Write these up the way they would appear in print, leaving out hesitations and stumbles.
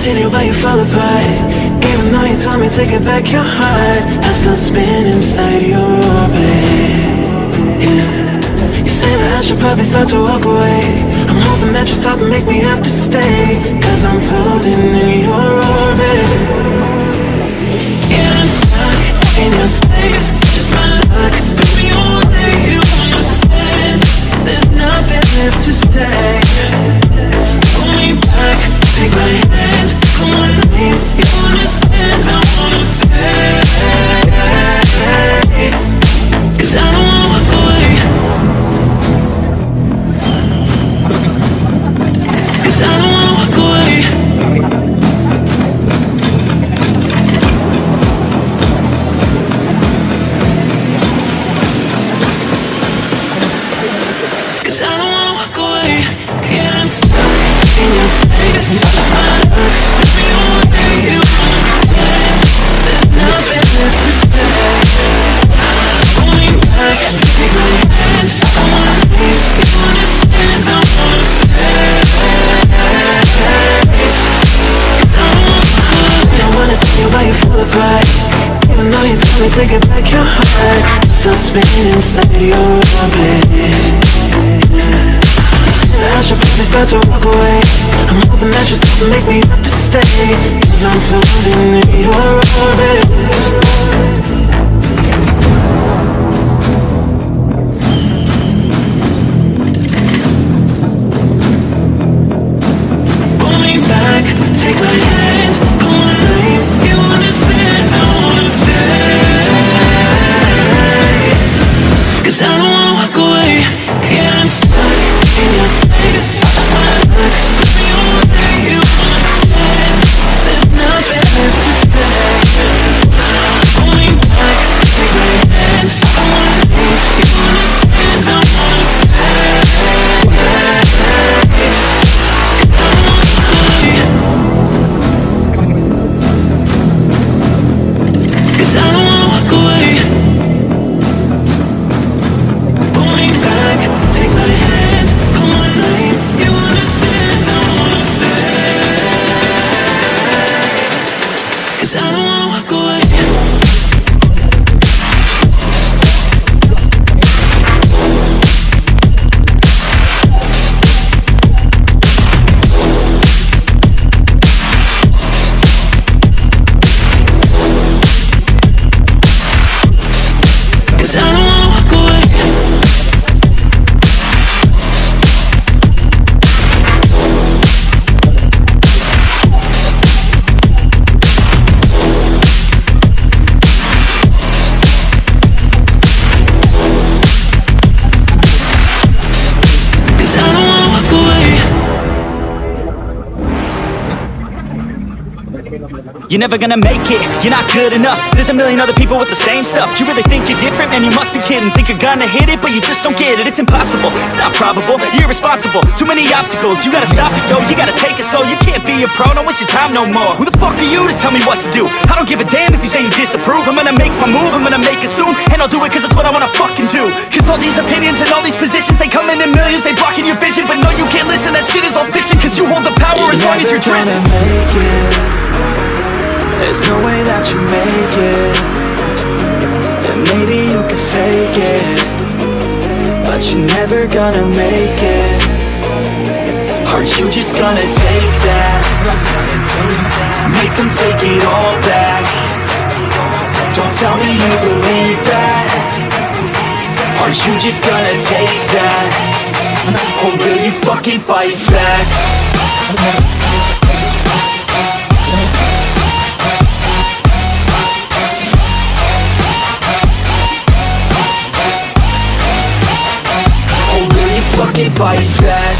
see you, but you fall apart. Even though you told me to get back your heart, I still spin inside your orbit. Yeah. You say that I should probably start to walk away. I'm hoping that you stop and make me have to stay, cause I'm floating in your orbit. Yeah, I'm stuck in your space, just my luck. Baby, only you understand. There's nothing left to say. Pull me back, take my hand, call my name. You understand, I wanna stay. Cause I don't wanna walk away. Cause I don't wanna walk away. Cause I don't wanna walk away. Yeah, I'm stuck in your space, just my luck. Baby, only you understand. There's nothing left to say. Pull me back, take my hand, I wanna leave. You understand, I wanna stay. Cause I don't wanna walk away. I wanna see you while you fall apart. Even though you told me to get back your heart, still spinning inside your orbit. I should probably start to walk away. I'm hoping that you stop and make me have to stay, cause I'm floating in your orbit. Pull me back, take my hand, call my name. You understand, I wanna stay. Cause I don't wanna walk away. Yeah, I'm stuck in your space, just my luck. Baby, only you understand. There's nothing left to say. Pull me back, take my hand, I wanna leave. You understand, I wanna stay. Cause I don't wanna walk away. Cause I don't wanna walk away. Pull me back, take my hand, call my name. You understand, I wanna stay. Cause I don't wanna walk away. Cause I don't wanna walk away. Cause I don't wanna walk away. You're never gonna make it, you're not good enough. There's a million other people with the same stuff. You really think you're different? Man, you must be kidding. Think you're gonna hit it, but you just don't get it. It's impossible, it's not probable, you're irresponsible. Too many obstacles, you gotta stop it, yo. You gotta take it slow, you can't be a pro. Don't waste your time no more. Who the fuck are you to tell me what to do? I don't give a damn if you say you disapprove. I'm gonna make my move, I'm gonna make it soon. And I'll do it cause it's what I wanna fucking do. Cause all these opinions and all these positions, they come in millions, they blocking your vision. But no, you can't listen, that shit is all fiction. Cause you hold the power as long as you're dreaming. Make it. There's no way that you make it. And maybe you can fake it, but you're never gonna make it. Are you just gonna take that? Make them take it all back. Don't tell me you believe that. Are you just gonna take that? Or will you fucking fight back? Fucking fight back.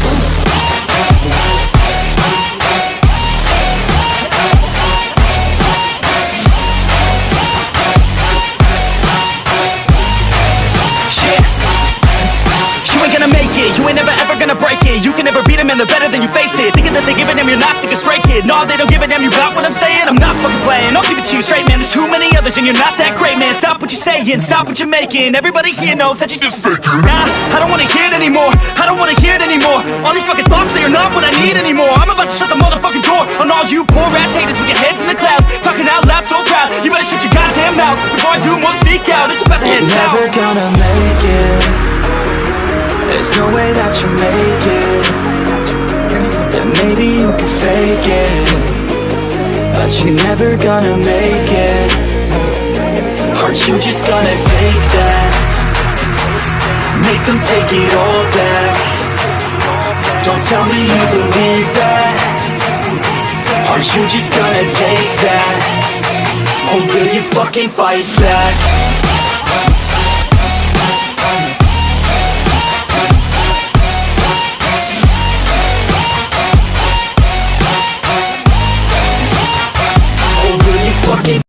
You ain't gonna make it, you ain't never ever gonna break it. You can never beat them and they're better than you face it. Thinking that they're giving them, you're not thinking straight, kid. No, they don't give a damn, you got what I'm saying? I'm not fucking playing, I'll keep it it to you straight, man. There's too many others and you're not that great, man. Stop what you're saying, stop what you're making. Everybody here knows that you just faking. Nah, I don't wanna hear it anymore, I don't wanna hear it anymore. All these fucking thoughts, they are not what I need anymore. I'm about to shut the motherfucking door on all you poor ass haters with your heads in the clouds, talking out loud so proud. You better shut your goddamn mouth before I do more speak out. It's about to head You're south. never gonna make it. There's no way that you make it. And maybe you can fake it, but you're never gonna make it. Aren't you just gonna take that? Make them take it all back. Don't tell me you believe that. Aren't you just gonna take that? Or will you fucking fight back?